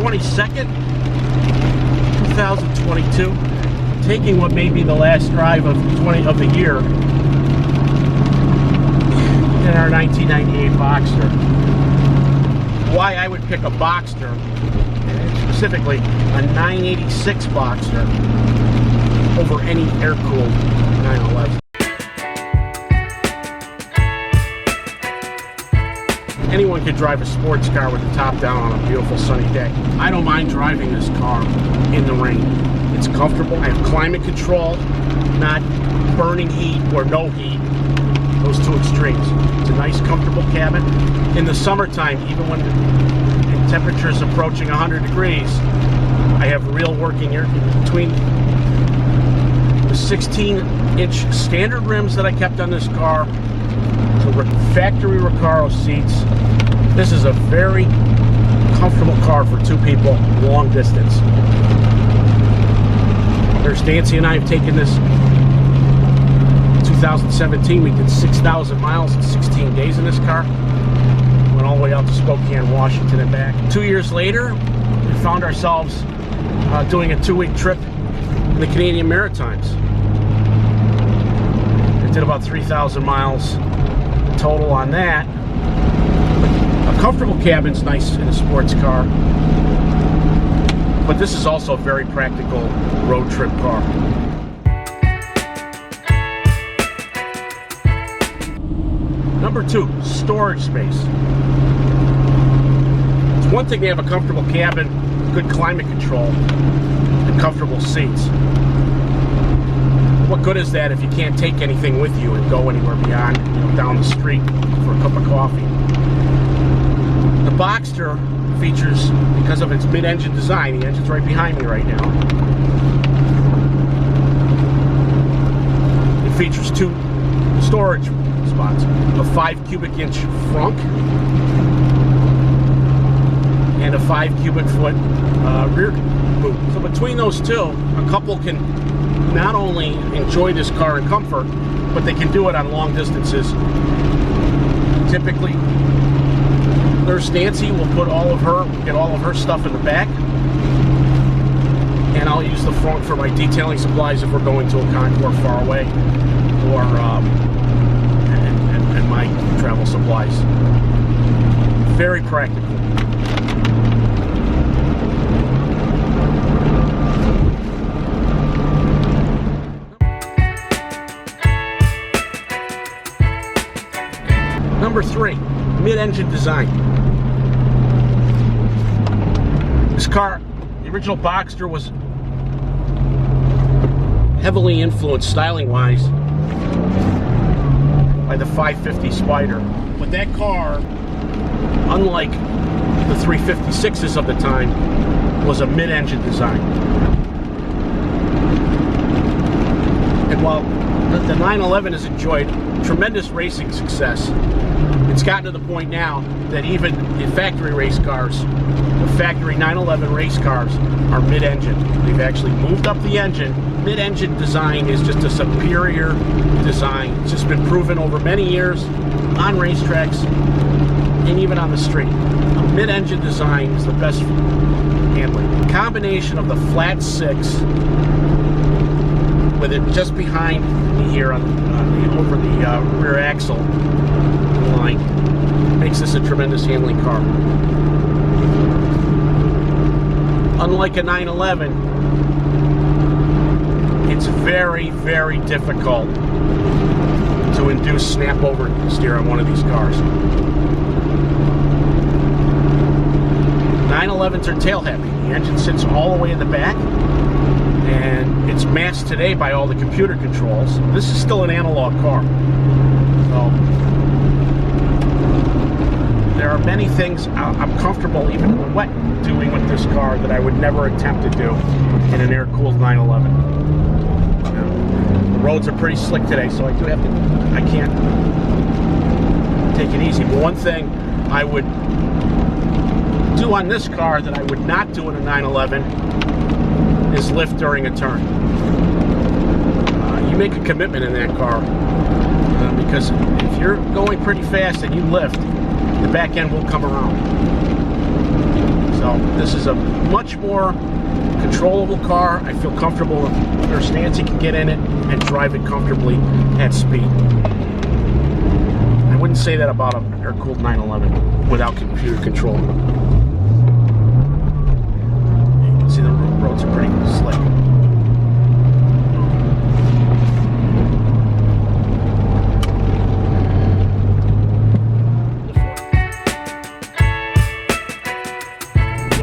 22nd, 2022. Taking what may be the last drive of the year in our 1998 Boxster. Why I would pick a Boxster, specifically a 986 Boxster, over any air-cooled 911. Anyone could drive a sports car with the top down on a beautiful sunny day. I don't mind driving this car in the rain. It's comfortable. I have climate control, not burning heat or no heat. Those two extremes. It's a nice, comfortable cabin. In the summertime, even when the temperature is approaching 100 degrees, I have real working air between the 16-inch standard rims that I kept on this car, the factory Recaro seats. This is a very comfortable car for two people, long distance. There's Nancy and I have taken this in 2017. We did 6,000 miles in 16 days in this car. Went all the way out to Spokane, Washington and back. 2 years later, we found ourselves doing a 2-week trip in the Canadian Maritimes. I did about 3,000 miles total on that. A comfortable cabin's nice in a sports car, but this is also a very practical road trip car. Number 2, storage space. It's one thing to have a comfortable cabin, good climate control, and comfortable seats. What good is that if you can't take anything with you and go anywhere beyond, down the street for a cup of coffee? The Boxster features, because of its mid-engine design, the engine's right behind me right now, it features 2 storage spots, a 5 cubic inch frunk and a 5 cubic foot rear boot. So between those two, a couple can not only enjoy this car in comfort, but they can do it on long distances. Typically, Nurse Nancy will get all of her stuff in the back, and I'll use the front for my detailing supplies if we're going to a concours far away, or and my travel supplies. Very practical. Number 3, mid-engine design. This car, the original Boxster, was heavily influenced styling-wise by the 550 Spider. But that car, unlike the 356s of the time, was a mid-engine design. And while the 911 has enjoyed tremendous racing success, it's gotten to the point now that even the factory race cars, the factory 911 race cars, are mid-engine. They've actually moved up the engine. Mid-engine design is just a superior design. It's just been proven over many years on racetracks and even on the street. A mid-engine design is the best handling. The combination of the flat 6 with it just behind me here over the rear axle line makes this a tremendous handling car. Unlike a 911, it's very, very difficult to induce snap-over steer on one of these cars. 911s are tail-happy. The engine sits all the way in the back, and it's masked today by all the computer controls. This is still an analog car. So there are many things I'm comfortable, even in the wet, doing with this car that I would never attempt to do in an air-cooled 911. The roads are pretty slick today, so I can't take it easy. But one thing I would do on this car that I would not do in a 911 is lift during a turn. You make a commitment in that car, because if you're going pretty fast and you lift, the back end will come around. So this is a much more controllable car. I feel comfortable where Stancy can get in it and drive it comfortably at speed. I wouldn't say that about an air-cooled 911 without computer control. You can see the roads are pretty slick.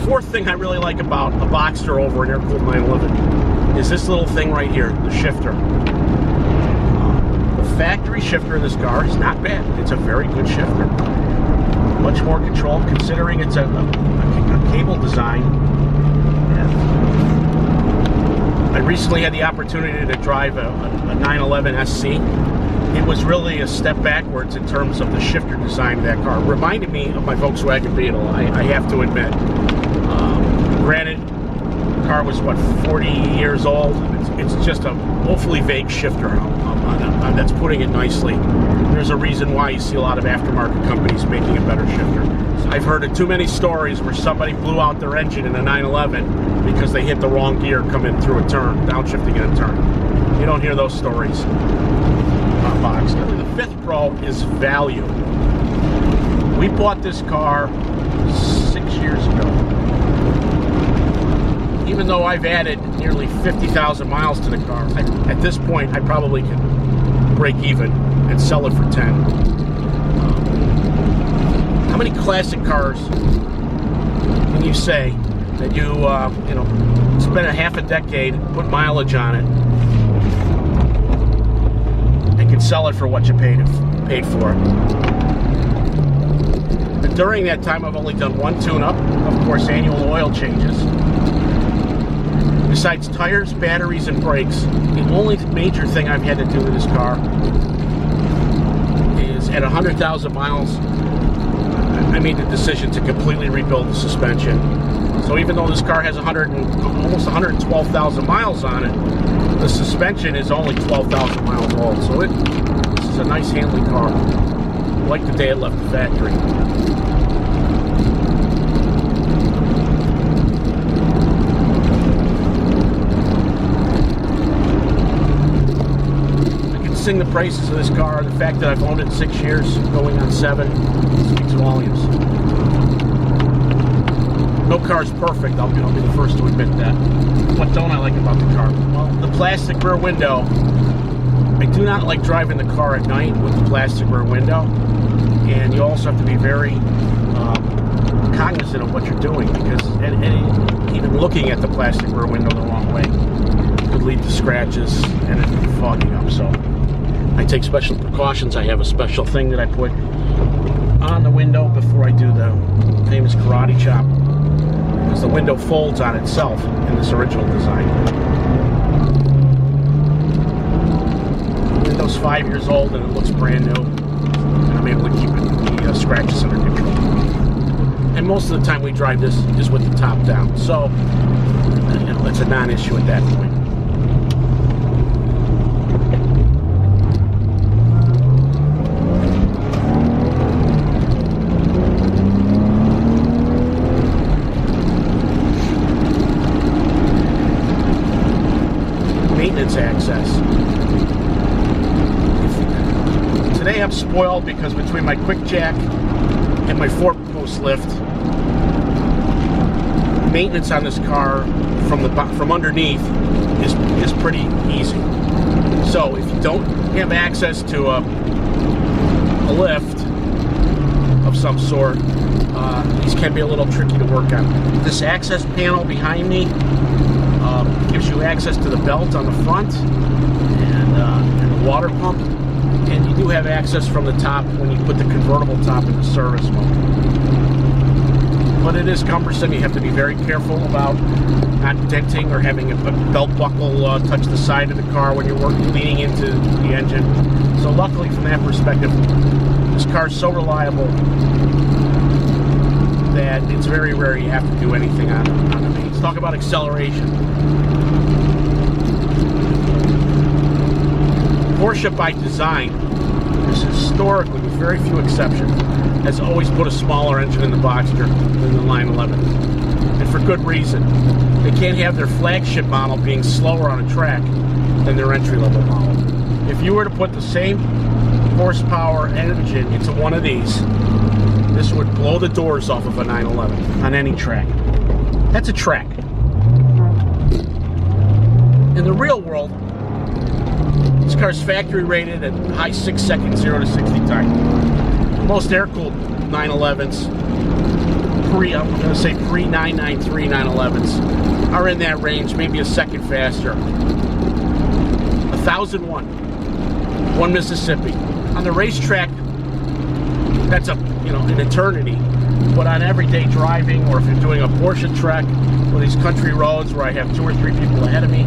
Fourth thing I really like about a Boxster over an air-cooled 911 is this little thing right here, the shifter. The factory shifter in this car is not bad. It's a very good shifter. Much more control considering it's a cable design. Yeah. I recently had the opportunity to drive a 911 SC. It was really a step backwards in terms of the shifter design of that car. It reminded me of my Volkswagen Beetle, I have to admit. Granted, the car was, what, 40 years old? It's just a woefully vague shifter that's putting it nicely. There's a reason why you see a lot of aftermarket companies making a better shifter. I've heard of too many stories where somebody blew out their engine in a 911 because they hit the wrong gear coming through a turn, downshifting in a turn. You don't hear those stories on Boxster. The 5th Pro is value. We bought this car 6 years ago. Even though I've added nearly 50,000 miles to the car, at this point I probably could break even and sell it for 10. How many classic cars can you say that you spent a half a decade, put mileage on it, and can sell it for what you paid for it? But during that time, I've only done one tune-up, of course, annual oil changes. Besides tires, batteries, and brakes, the only major thing I've had to do with this car is at 100,000 miles, I made the decision to completely rebuild the suspension. So even though this car has almost 112,000 miles on it, the suspension is only 12,000 miles old. So this is a nice handling car, like the day it left the factory. The prices of this car, the fact that I've owned it 6 years, going on 7, speaks volumes. No car's perfect, I'll be the first to admit that. What don't I like about the car? Well, the plastic rear window. I do not like driving the car at night with the plastic rear window, and you also have to be very cognizant of what you're doing, because even looking at the plastic rear window the wrong way could lead to scratches and it fogging up. So I take special precautions. I have a special thing that I put on the window before I do the famous karate chop, because the window folds on itself in this original design. The window's 5 years old and it looks brand new, and I'm able to keep the scratches under control. And most of the time we drive this is with the top down, so it's a non-issue at that point. Access. Today I'm spoiled because between my quick jack and my 4-post lift, maintenance on this car from underneath is pretty easy. So if you don't have access to a lift of some sort, these can be a little tricky to work on. This access panel behind me gives you access to the belt on the front and the water pump, and you do have access from the top when you put the convertible top into service mode. But it is cumbersome. You have to be very careful about not denting or having a belt buckle touch the side of the car when you're leaning into the engine. So luckily from that perspective, this car is so reliable that it's very rare you have to do anything on the main. Let's talk about acceleration. Porsche by design, is historically, with very few exceptions, has always put a smaller engine in the Boxster than the 911. And for good reason. They can't have their flagship model being slower on a track than their entry-level model. If you were to put the same horsepower engine into one of these, this would blow the doors off of a 911 on any track. That's a track. In the real world, this car's factory rated at high 6 second 0 to 60 time. Most air-cooled 911s, I'm going to say pre-993 911s, are in that range, maybe a second faster. 1001, one Mississippi. On the racetrack, that's an eternity. But on everyday driving, or if you're doing a Porsche trek, or these country roads where I have 2 or 3 people ahead of me,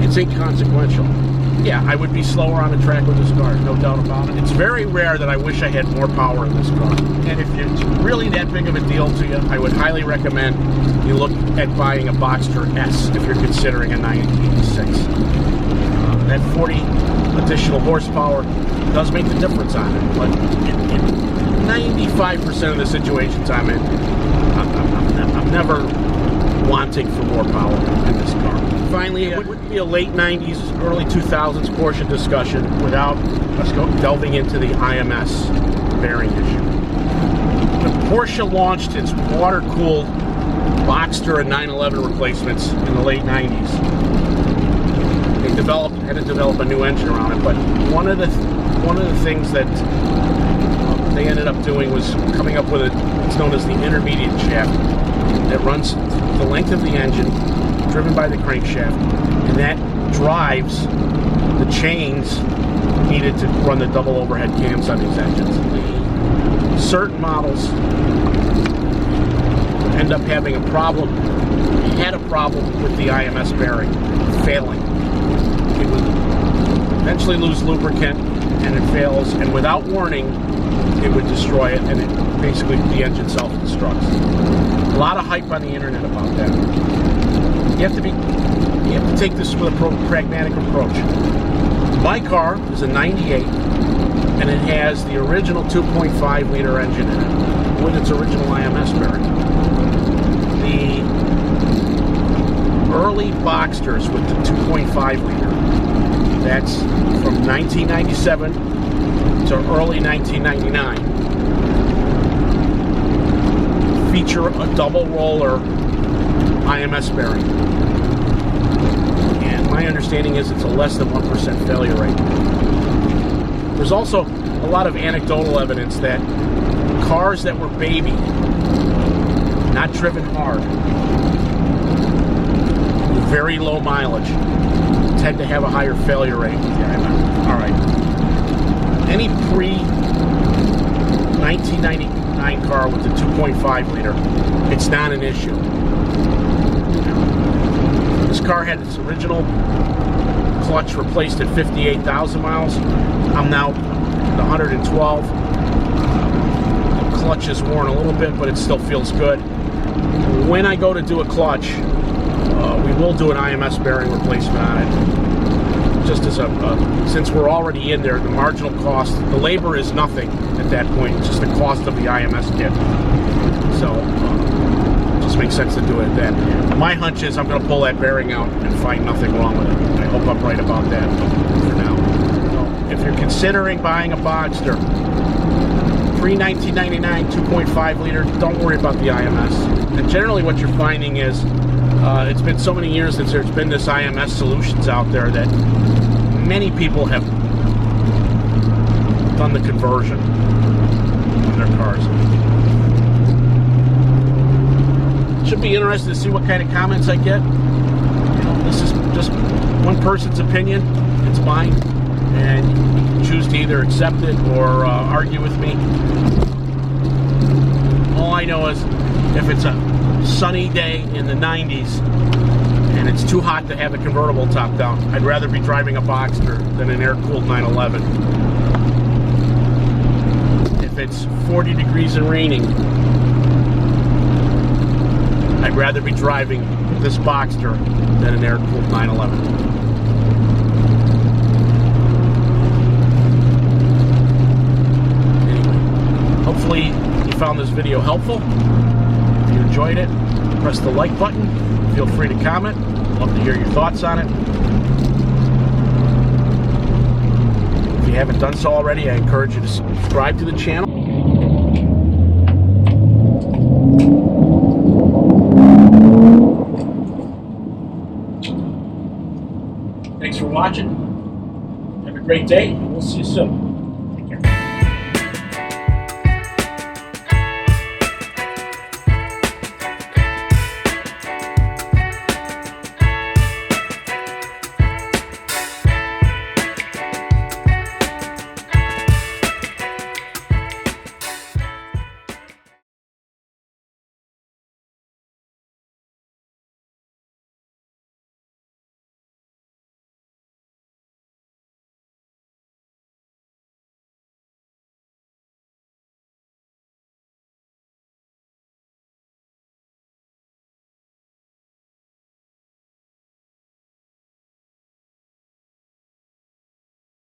it's inconsequential. Yeah, I would be slower on the track with this car, no doubt about it. It's very rare that I wish I had more power in this car. And if it's really that big of a deal to you, I would highly recommend you look at buying a Boxster S if you're considering a 986. That 40 additional horsepower does make the difference on it, but in 95% of the situations I'm in, I'm never wanting for more power in this car. Finally, it wouldn't be a late 90s, early 2000s Porsche discussion without us delving into the IMS bearing issue. When Porsche launched its water-cooled Boxster and 911 replacements in the late 90s, they had to develop a new engine around it. But one of the things that they ended up doing was coming up with what's known as the intermediate shaft that runs the length of the engine, driven by the crankshaft, and that drives the chains needed to run the double overhead cams on these engines. Certain models end up having a problem. Had a problem with the IMS bearing failing. It would eventually lose lubricant, and it fails, and without warning, it would destroy it, and it basically the engine self-destructs. A lot of hype on the internet about that. You have to take this with a pragmatic approach. My car is a 98, and it has the original 2.5 liter engine in it with its original IMS bearing. The early Boxsters with the 2.5 liter, that's from 1997 to early 1999, feature a double roller IMS bearing. And my understanding is it's a less than 1% failure rate. There's also a lot of anecdotal evidence that cars that were baby, not driven hard, with very low mileage, tend to have a higher failure rate with the IMS. All right. Any pre-1999 car with the 2.5 liter, it's not an issue. This car had its original clutch replaced at 58,000 miles. I'm now at 112. The clutch is worn a little bit, but it still feels good. When I go to do a clutch, we will do an IMS bearing replacement on it. Just as since we're already in there, the marginal cost, the labor is nothing at that point. It's just the cost of the IMS kit. So it just makes sense to do it then. My hunch is I'm going to pull that bearing out and find nothing wrong with it. I hope I'm right about that for now. So if you're considering buying a Boxster, pre-1999 2.5 liter, don't worry about the IMS. And generally what you're finding is it's been so many years since there's been this IMS solutions out there that many people have done the conversion in their cars. Should be interested to see what kind of comments I get. This is just one person's opinion. It's mine, and you can choose to either accept it or argue with me. All I know is if it's a sunny day in the 90s and it's too hot to have the convertible top down, I'd rather be driving a Boxster than an air-cooled 911. If it's 40 degrees and raining, I'd rather be driving this Boxster than an air-cooled 911. Anyway, Hopefully you found this video helpful. If you enjoyed it, press the like button. Feel free to comment. Love to hear your thoughts on it. If you haven't done so already, I encourage you to subscribe to the channel. Thanks for watching. Have a great day, and we'll see you soon.